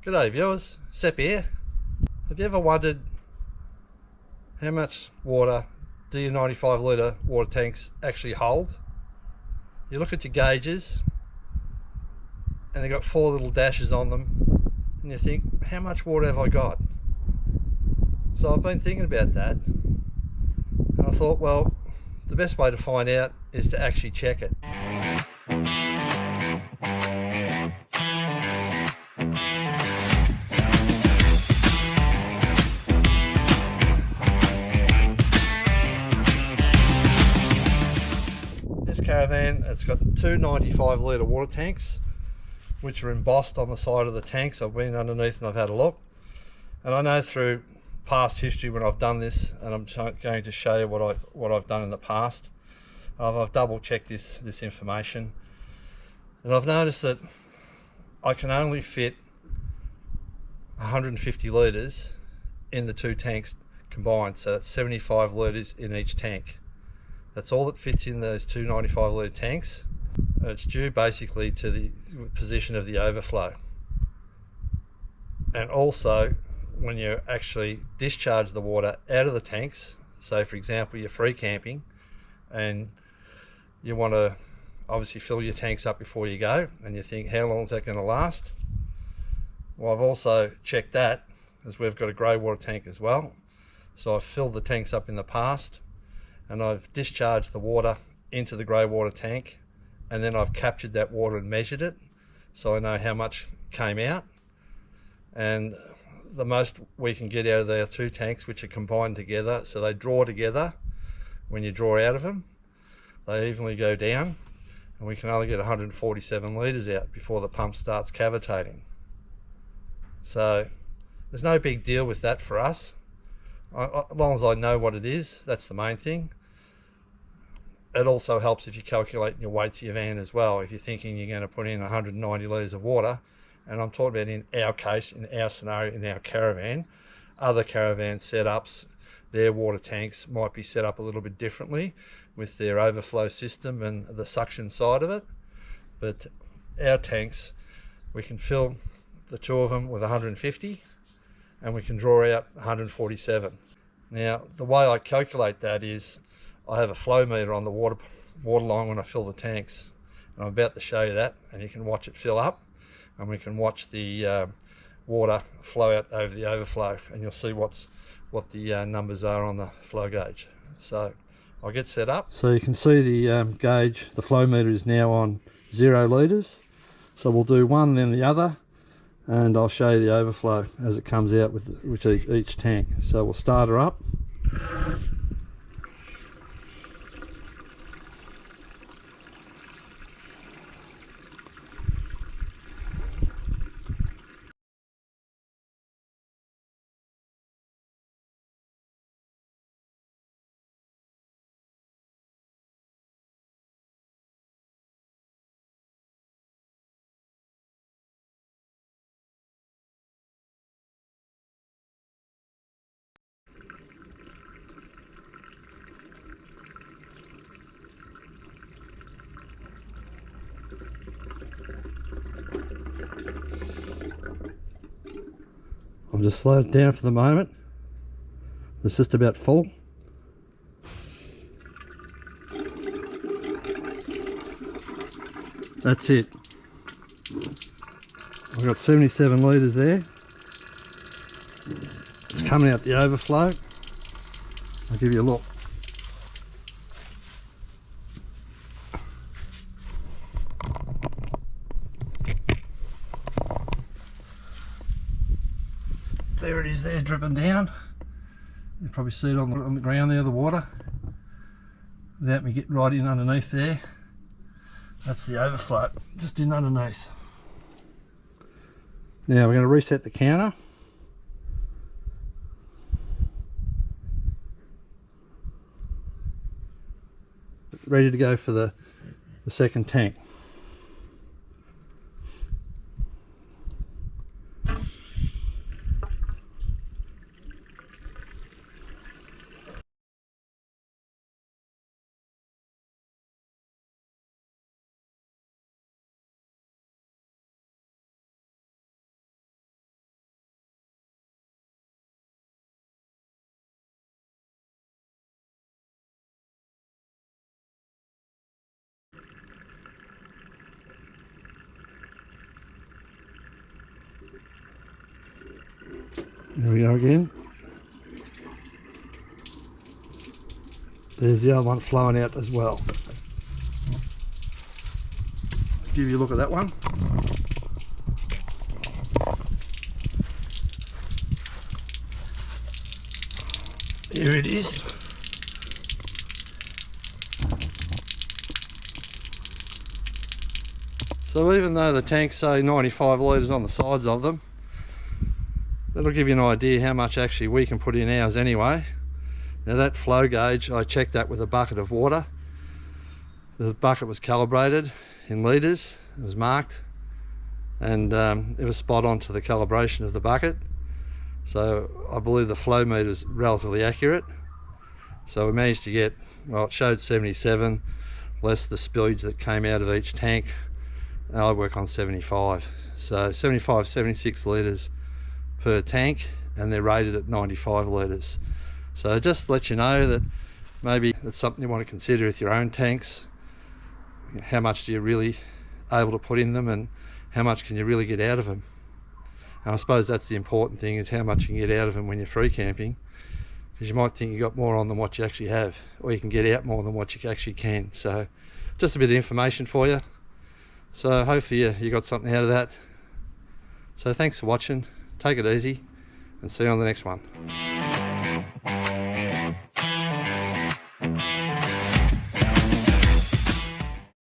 G'day viewers, Sep here. Have you ever wondered how much water do your 95 litre water tanks actually hold? You look at your gauges and they've got 4 little dashes on them and you think, how much water have I got? So I've been thinking about that and I thought, well, the best way to find out is to actually check it. This Caravan, it's got 2 95 litre water tanks which are embossed on the side of the tanks. I've been underneath and I've had a look, and I know through past history when I've done this, and I'm going to show you what I've done in the past. I've double checked this information, and I've noticed that I can only fit 150 litres in the 2 tanks combined, so that's 75 litres in each tank. That's all that fits in those 2 95 litre tanks, and it's due basically to the position of the overflow. And also, when you actually discharge the water out of the tanks, so for example you're free camping and you want to obviously fill your tanks up before you go, and you think, how long is that going to last? Well, I've also checked that, as we've got a grey water tank as well. So I've filled the tanks up in the past and I've discharged the water into the grey water tank, and then I've captured that water and measured it so I know how much came out. And the most we can get out of their 2 tanks, which are combined together, so they draw together. When you draw out of them, they evenly go down, and we can only get 147 litres out before the pump starts cavitating. So there's no big deal with that for us. As long as I know what it is, that's the main thing. It also helps if you calculate your weights of your van as well. If you're thinking you're going to put in 190 litres of water, and I'm talking about in our case, in our scenario, in our Caravan. Other Caravan setups, their water tanks might be set up a little bit differently with their overflow system and the suction side of it. But our tanks, we can fill the 2 of them with 150 and we can draw out 147. Now, the way I calculate that is I have a flow meter on the water line when I fill the tanks, and I'm about to show you that, and you can watch it fill up, and we can watch the water flow out over the overflow, and you'll see what the numbers are on the flow gauge. So I'll get set up. So you can see the gauge, the flow meter is now on 0 litres. So we'll do one then the other, and I'll show you the overflow as it comes out with each tank. So we'll start her up. I'll just slow it down for the moment. It's just about full. That's it. I've got 77 litres there. It's coming out the overflow. I'll give you a look. There it is there, dripping down. You probably see it on the ground there, the water, without me getting right in underneath there. That's the overflow, just in underneath. Now we're going to reset the counter. Ready to go for the second tank. There we go again. There's the other one flowing out as well. Give you a look at that one. Here it is. So even though the tanks say 95 litres on the sides of them, that'll give you an idea how much actually we can put in ours anyway. Now that flow gauge, I checked that with a bucket of water. The bucket was calibrated in litres, it was marked, and it was spot on to the calibration of the bucket. So I believe the flow meter is relatively accurate. So we managed to get, well, it showed 77 less the spillage that came out of each tank. And I work on 75. So 75, 76 litres per tank, and they're rated at 95 litres. So just to let you know that maybe that's something you want to consider with your own tanks. How much do you really able to put in them, and how much can you really get out of them? And I suppose that's the important thing, is how much you can get out of them when you're free camping, because you might think you got more on than what you actually have, or you can get out more than what you actually can. So just a bit of information for you. So hopefully you got something out of that. So thanks for watching, take it easy, and see you on the next one.